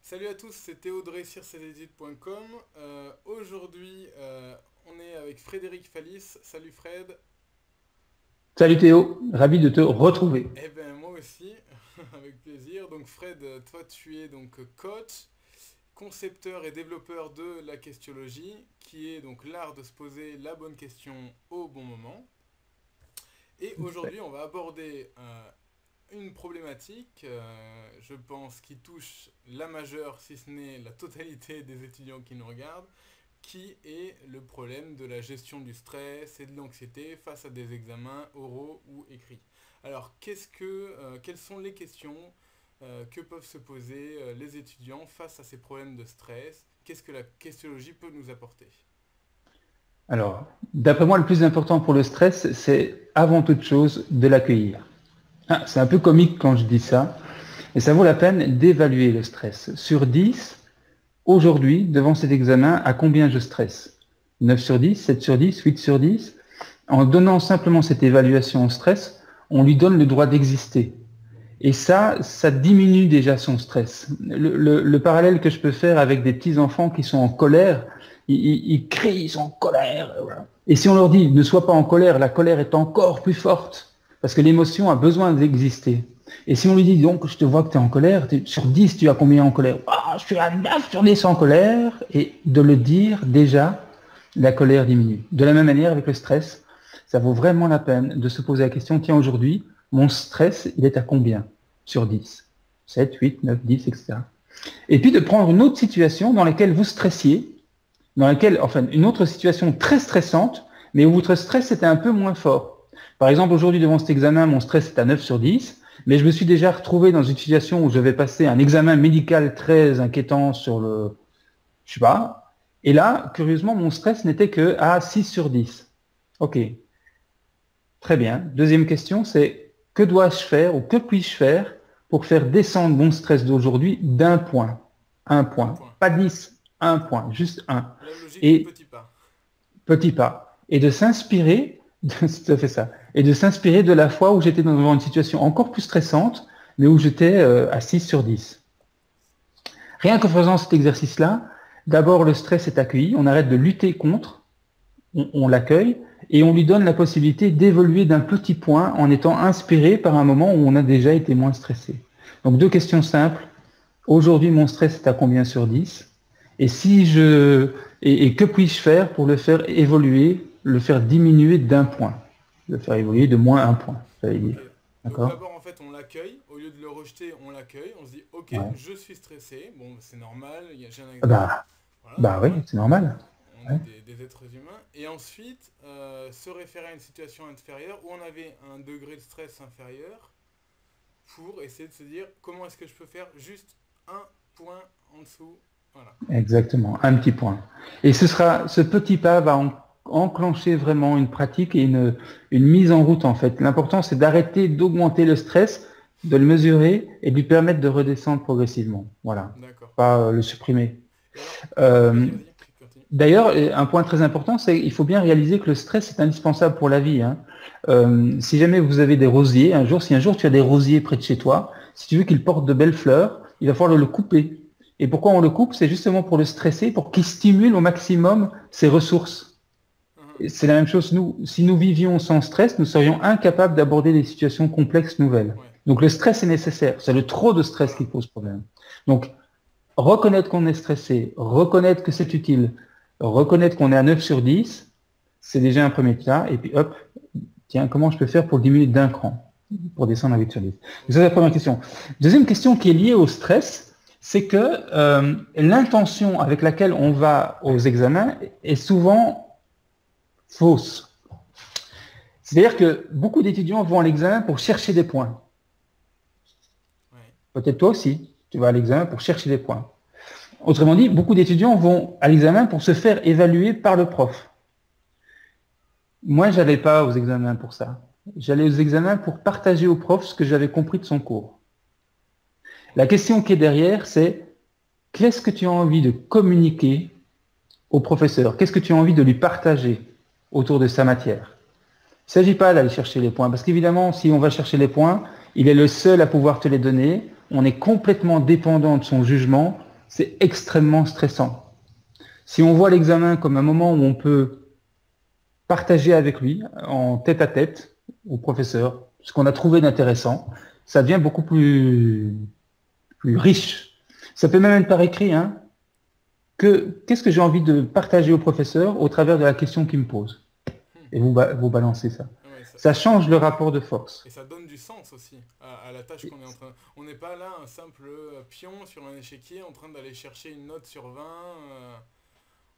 Salut à tous, c'est Théo de réussir-ses-études.com. Aujourd'hui, on est avec Frédéric Fallis. Salut Fred. Salut Théo, ravi de te retrouver. Eh ben moi aussi, avec plaisir. Donc Fred, toi tu es donc coach, concepteur et développeur de la questiologie, qui est donc l'art de se poser la bonne question au bon moment. Et aujourd'hui, on va aborder une problématique, je pense, qui touche la majeure, si ce n'est la totalité des étudiants qui nous regardent, qui est le problème de la gestion du stress et de l'anxiété face à des examens oraux ou écrits. Alors, quelles sont les questions que peuvent se poser les étudiants face à ces problèmes de stress? Qu'est-ce que la questiologie peut nous apporter? Alors, d'après moi, le plus important pour le stress, c'est avant toute chose de l'accueillir. Ah, c'est un peu comique quand je dis ça, mais ça vaut la peine d'évaluer le stress. Sur 10, aujourd'hui, devant cet examen, à combien je stresse? 9 sur 10, 7 sur 10, 8 sur 10. En donnant simplement cette évaluation au stress, on lui donne le droit d'exister. Et ça diminue déjà son stress. Le parallèle que je peux faire avec des petits-enfants qui sont en colère, ils crient, ils sont en colère. Voilà. Et si on leur dit ne sois pas en colère, la colère est encore plus forte, parce que l'émotion a besoin d'exister. Et si on lui dit donc je te vois que tu es en colère, sur 10 tu as combien en colère? Ah, je suis à 9 sur 10 en colère. Et de le dire déjà, la colère diminue. De la même manière avec le stress, ça vaut vraiment la peine de se poser la question, tiens aujourd'hui, mon stress, il est à combien sur 10? 7, 8, 9, 10, etc. Et puis de prendre une autre situation dans laquelle vous stressiez, dans laquelle, enfin, une autre situation très stressante, mais où votre stress était un peu moins fort. Par exemple, aujourd'hui, devant cet examen, mon stress est à 9 sur 10, mais je me suis déjà retrouvé dans une situation où je vais passer un examen médical très inquiétant sur le, je sais pas, et là, curieusement, mon stress n'était que à 6 sur 10. Ok, très bien. Deuxième question, c'est que dois-je faire ou que puis-je faire pour faire descendre mon stress d'aujourd'hui d'un point? Un Un point. point. Pas 10, un point, juste un. La logique du Et petit pas. petit pas. Et de s'inspirer, c'est tout à fait ça, et de s'inspirer de la fois où j'étais dans une situation encore plus stressante, mais où j'étais à 6 sur 10. Rien qu'en faisant cet exercice-là, d'abord le stress est accueilli, on arrête de lutter contre, on l'accueille, et on lui donne la possibilité d'évoluer d'un petit point en étant inspiré par un moment où on a déjà été moins stressé. Donc deux questions simples. Aujourd'hui, mon stress est à combien sur 10? Et si je et que puis-je faire pour le faire évoluer, le faire diminuer d'un point, le faire évoluer de moins un point, j'allais Ok. dire. Donc D'accord? d'abord en fait on l'accueille, au lieu de le rejeter, on l'accueille, on se dit ok, Ouais. je suis stressé, bon c'est normal, j'ai un Ah examen, bah, voilà, bah oui, normal, c'est normal. on est Ouais. des êtres humains, et ensuite se référer à une situation inférieure où on avait un degré de stress inférieur pour essayer de se dire comment est-ce que je peux faire juste un point en dessous, voilà. Exactement, un petit point. Et ce petit pas va enclencher vraiment une pratique et une mise en route en fait. L'important c'est d'arrêter d'augmenter le stress, de le mesurer et de lui permettre de redescendre progressivement. Voilà, D'accord. pas le supprimer. Et alors, Euh, vas-y, continue. D'ailleurs, un point très important, c'est qu'il faut bien réaliser que le stress est indispensable pour la vie, hein. Si jamais vous avez des rosiers, si un jour tu as des rosiers près de chez toi, si tu veux qu'ils portent de belles fleurs, il va falloir le couper. Et pourquoi on le coupe? C'est justement pour le stresser, pour qu'il stimule au maximum ses ressources. Mhm. Et c'est la même chose, nous. Si nous vivions sans stress, nous serions incapables d'aborder des situations complexes nouvelles. Ouais, Donc le stress est nécessaire. C'est le trop de stress qui voilà. pose problème. Donc reconnaître qu'on est stressé, reconnaître que c'est utile, reconnaître qu'on est à 9 sur 10, c'est déjà un premier pas. Et puis hop, tiens, comment je peux faire pour le diminuer d'un cran, pour descendre à 8 sur 10? Donc, ça, c'est Ok. la première question. Deuxième question qui est liée au stress, c'est que l'intention avec laquelle on va aux examens est souvent fausse. C'est-à-dire que beaucoup d'étudiants vont à l'examen pour chercher des points. Ouais. Peut-être toi aussi, tu vas à l'examen pour chercher des points. Autrement dit, beaucoup d'étudiants vont à l'examen pour se faire évaluer par le prof. Moi, j'allais pas aux examens pour ça. J'allais aux examens pour partager au prof ce que j'avais compris de son cours. La Ok. question qui est derrière, c'est qu'est-ce que tu as envie de communiquer au professeur? Qu'est-ce que tu as envie de lui partager autour de sa matière? Il ne s'agit pas d'aller chercher les points, parce qu'évidemment, si on va chercher les points, il est le seul à pouvoir te les donner. On est complètement dépendant de son jugement c'est extrêmement stressant. Si on voit l'examen comme un moment où on peut partager avec lui, en tête-à-tête, au professeur, ce qu'on a trouvé d'intéressant, ça devient beaucoup plus riche. Ça peut même être par écrit, hein, qu'est-ce que j'ai envie de partager au professeur au travers de la question qu'il me pose. Et vous balancez ça. Ouais, Ça change le rapport de force. et ça donne du sens aussi à la tâche qu'on est en train. On n'est pas là un simple pion sur un échiquier en train d'aller chercher une note sur 20.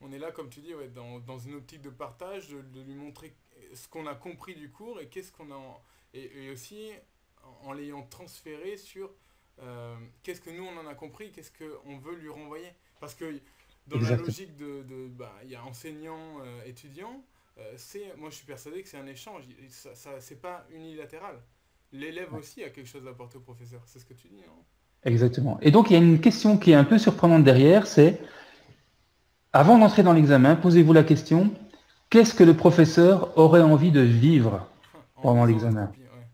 On est là, comme tu dis, ouais, dans une optique de partage, de lui montrer ce qu'on a compris du cours et qu'est-ce qu'on a et aussi en l'ayant transféré sur qu'est-ce que nous on en a compris, qu'est-ce qu'on veut lui renvoyer. Parce que dans la Exactement. logique il y a enseignant, étudiant, moi je suis persuadé que c'est un échange, c'est pas unilatéral. L'élève aussi a quelque chose à apporter au professeur, c'est ce que tu dis, non? Exactement. Et donc, il y a une question qui est un peu surprenante derrière, c'est, avant d'entrer dans l'examen, posez-vous la question, qu'est-ce que le professeur aurait envie de vivre En pendant lisant la l'examen? copie, ouais.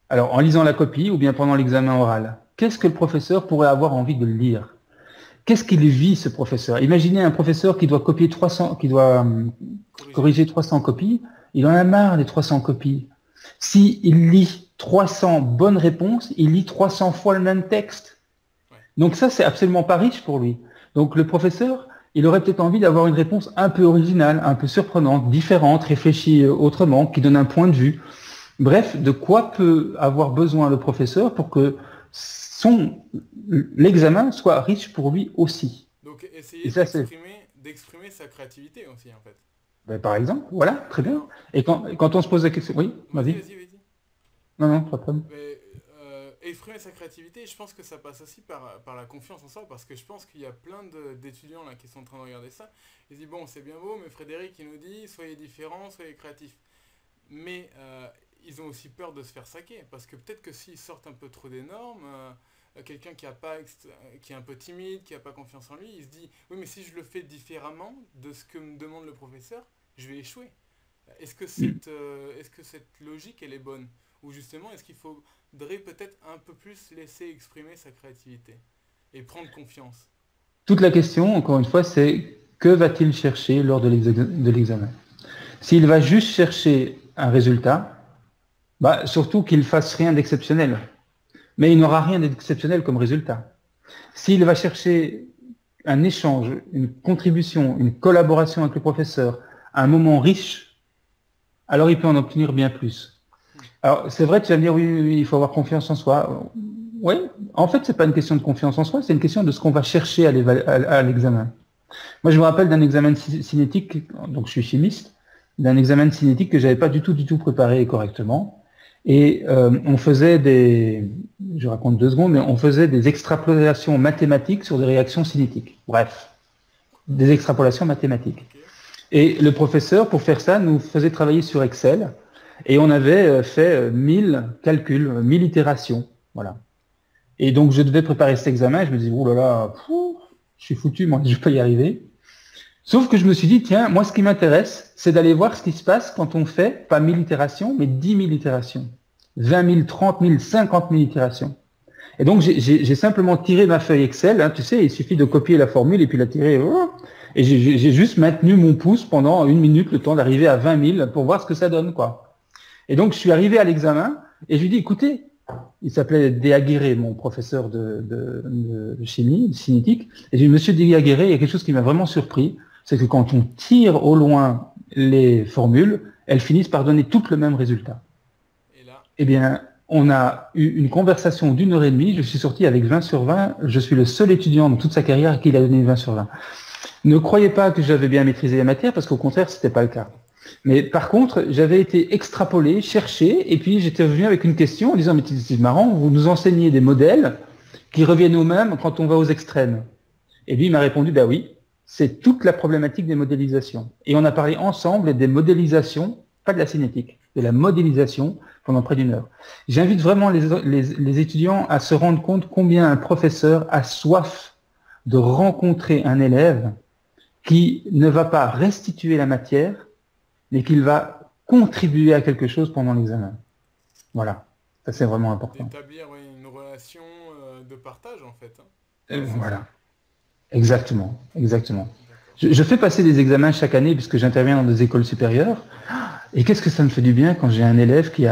Alors, en lisant la copie ou bien pendant l'examen oral, qu'est-ce que le professeur pourrait avoir envie de lire? Qu'est-ce qu'il vit, ce professeur? Imaginez un professeur qui doit copier 300, qui doit corriger 300 copies. Il en a marre des 300 copies. S'il lit 300 bonnes réponses, il lit 300 fois le même texte. Ouais. Donc ça, c'est absolument pas riche pour lui. Donc le professeur, il aurait peut-être envie d'avoir une réponse un peu originale, un peu surprenante, différente, réfléchie autrement, qui donne un point de vue. Bref, de quoi peut avoir besoin le professeur pour que l'examen soit riche pour lui aussi. Donc Et essayer ça, c'est, d'exprimer sa créativité aussi, en fait. ben, par exemple, voilà, très bien. Alors, Et quand on se pose la question, oui, vas-y, vas-y. vas-y, vas-y. Non, non, pas de problème. Mais exprimer sa créativité, je pense que ça passe aussi par la confiance en soi, parce que je pense qu'il y a plein d'étudiants là qui sont en train de regarder ça. Ils disent, bon, c'est bien beau, mais Frédéric, il nous dit, soyez différents, soyez créatifs. Mais ils ont aussi peur de se faire saquer, parce que peut-être que s'ils sortent un peu trop des normes, quelqu'un qui est un peu timide, qui n'a pas confiance en lui, il se dit, oui, mais si je le fais différemment de ce que me demande le professeur, je vais échouer. Est-ce que cette logique, elle est bonne? Ou justement, est-ce qu'il faudrait peut-être un peu plus laisser exprimer sa créativité et prendre confiance? Toute la question, encore une fois, c'est que va-t-il chercher lors de l'examen? S'il va juste chercher un résultat, bah, surtout qu'il ne fasse rien d'exceptionnel. Mais il n'aura rien d'exceptionnel comme résultat. S'il va chercher un échange, une contribution, une collaboration avec le professeur, un moment riche, alors il peut en obtenir bien plus. Alors, c'est vrai, tu vas me dire, oui, oui, il faut avoir confiance en soi. Oui, en fait, c'est pas une question de confiance en soi, c'est une question de ce qu'on va chercher à l'examen. Moi, je me rappelle d'un examen de cinétique, donc je suis chimiste, d'un examen de cinétique que j'avais pas du tout préparé correctement. Et on faisait je raconte 2 secondes, mais on faisait des extrapolations mathématiques sur des réactions cinétiques. Bref, des extrapolations mathématiques. Ok. Et le professeur, pour faire ça, nous faisait travailler sur Excel. Et on avait fait 1000 calculs, 1000 itérations. Voilà. Et donc, je devais préparer cet examen. Et je me dis, oh là là, je suis foutu, moi, je ne vais pas y arriver. Sauf que je me suis dit, tiens, moi, ce qui m'intéresse, c'est d'aller voir ce qui se passe quand on fait, pas 1000 itérations, mais 10 000 itérations. 20 000, 30 000, 50 000 itérations. Et donc, j'ai simplement tiré ma feuille Excel. Hein, tu sais, il suffit de copier la formule et puis la tirer. Et j'ai juste maintenu mon pouce pendant 1 minute, le temps d'arriver à 20 000 pour voir ce que ça donne, quoi. Et donc, je suis arrivé à l'examen et je lui ai dit, écoutez, il s'appelait Déaguerré, mon professeur de chimie, de cinétique. Et j'ai dit, monsieur Déaguerré, il y a quelque chose qui m'a vraiment surpris, c'est que quand on tire au loin les formules, elles finissent par donner toutes le même résultat. Et là, Eh bien, on a eu une conversation d'1 heure et demie, je suis sorti avec 20 sur 20, je suis le seul étudiant dans toute sa carrière qui a donné 20 sur 20. Ne croyez pas que j'avais bien maîtrisé la matière, parce qu'au contraire, c'était pas le cas. Mais par contre, j'avais été extrapolé, cherché, et puis j'étais revenu avec une question en disant, mais c'est marrant, vous nous enseignez des modèles qui reviennent aux mêmes quand on va aux extrêmes. Et lui, il m'a répondu, bah oui, c'est toute la problématique des modélisations. Et on a parlé ensemble des modélisations, pas de la cinétique, de la modélisation pendant près d'1 heure. J'invite vraiment les étudiants à se rendre compte combien un professeur a soif de rencontrer un élève qui ne va pas restituer la matière, mais qu'il va contribuer à quelque chose pendant l'examen. Voilà, ça c'est vraiment important. d'établir une relation de partage, en fait. Hein. Voilà. Exactement, exactement. D'accord. Je fais passer des examens chaque année puisque j'interviens dans des écoles supérieures. Et qu'est-ce que ça me fait du bien quand j'ai un élève qui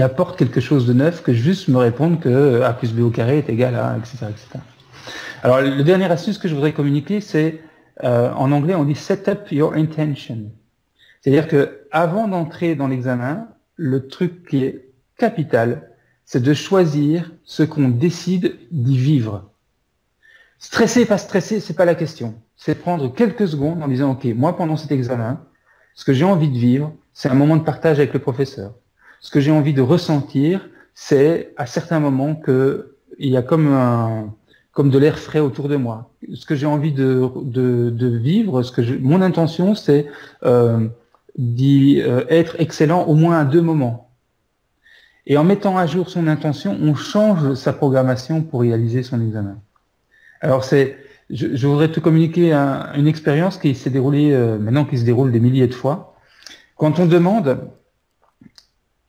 apporte quelque chose de neuf que juste me répondre que A plus B au carré est égal à, etc., etc. Alors, le dernier astuce que je voudrais communiquer, c'est, en anglais, on dit set up your intention. C'est-à-dire que avant d'entrer dans l'examen, le truc qui est capital, c'est de choisir ce qu'on décide d'y vivre. Stresser, pas stresser, c'est pas la question. C'est prendre quelques secondes en disant, OK, moi, pendant cet examen, ce que j'ai envie de vivre, c'est un moment de partage avec le professeur. Ce que j'ai envie de ressentir, c'est à certains moments que il y a comme de l'air frais autour de moi. Ce que j'ai envie de vivre, mon intention, c'est d'y être excellent au moins à 2 moments. Et en mettant à jour son intention, on change sa programmation pour réaliser son examen. Alors je voudrais te communiquer une expérience qui s'est déroulée maintenant, qui se déroule des milliers de fois. Quand on demande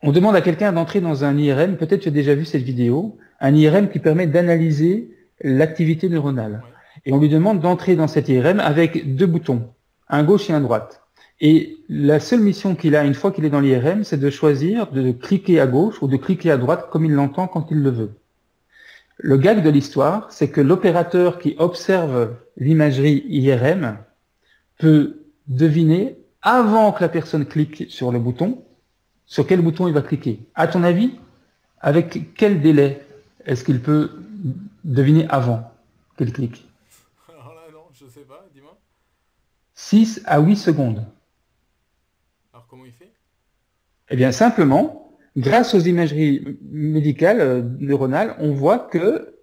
à quelqu'un d'entrer dans un IRM, peut-être tu as déjà vu cette vidéo, un IRM qui permet d'analyser l'activité neuronale. Ouais. Et on lui demande d'entrer dans cet IRM avec 2 boutons, un gauche et un droite. Et la seule mission qu'il a une fois qu'il est dans l'IRM, c'est de choisir de cliquer à gauche ou de cliquer à droite comme il l'entend quand il le veut. Le gag de l'histoire, c'est que l'opérateur qui observe l'imagerie IRM peut deviner, avant que la personne clique sur le bouton, sur quel bouton il va cliquer. À ton avis, avec quel délai est-ce qu'il peut deviner avant qu'il clique? Alors là, non, je sais pas, dis-moi. 6 à 8 secondes. Alors comment il fait? Eh bien, simplement, grâce aux imageries médicales, neuronales, on voit que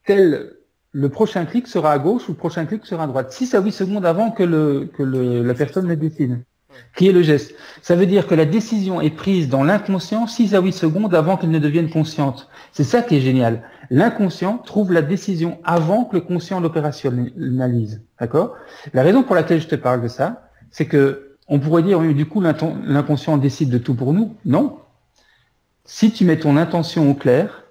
le prochain clic sera à gauche ou le prochain clic sera à droite. 6 à 8 secondes avant que la personne ne décide. Ouais. Qui est le geste. Ça veut dire que la décision est prise dans l'inconscient 6 à 8 secondes avant qu'elle ne devienne consciente. C'est ça qui est génial. L'inconscient trouve la décision avant que le conscient l'opérationnalise. D'accord? La raison pour laquelle je te parle de ça, c'est que on pourrait dire, oui, du coup, l'inconscient décide de tout pour nous. Non. Si tu mets ton intention au clair,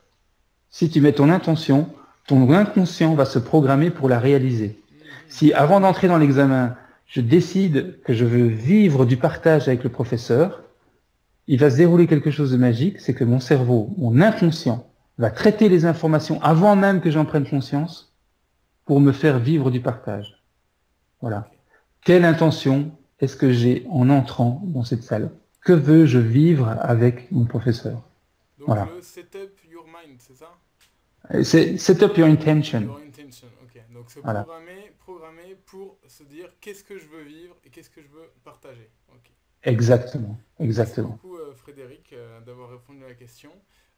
si tu mets ton intention, ton inconscient va se programmer pour la réaliser. Si avant d'entrer dans l'examen, je décide que je veux vivre du partage avec le professeur, il va se dérouler quelque chose de magique, c'est que mon cerveau, mon inconscient, va traiter les informations avant même que j'en prenne conscience pour me faire vivre du partage. Voilà. Ok. Quelle intention est-ce que j'ai en entrant dans cette salle? Que veux-je vivre avec mon professeur? Donc Voilà. le setup your mind, c'est ça? C'est set up your intention. Your intention, ok. Donc se Voilà. programmer pour se dire qu'est-ce que je veux vivre et qu'est-ce que je veux partager. Ok. Exactement. Merci Exactement. beaucoup Frédéric d'avoir répondu à la question.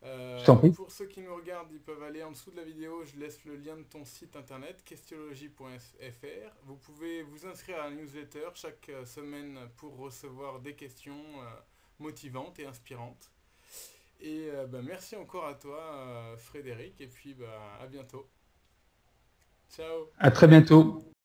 Je t'en prie. Pour ceux qui nous regardent, ils peuvent aller en dessous de la vidéo, je laisse le lien de ton site internet, questionologie.fr. Vous pouvez vous inscrire à la newsletter chaque semaine pour recevoir des questions motivantes et inspirantes. Et merci encore à toi Frédéric, et puis à bientôt. Ciao. À très bientôt.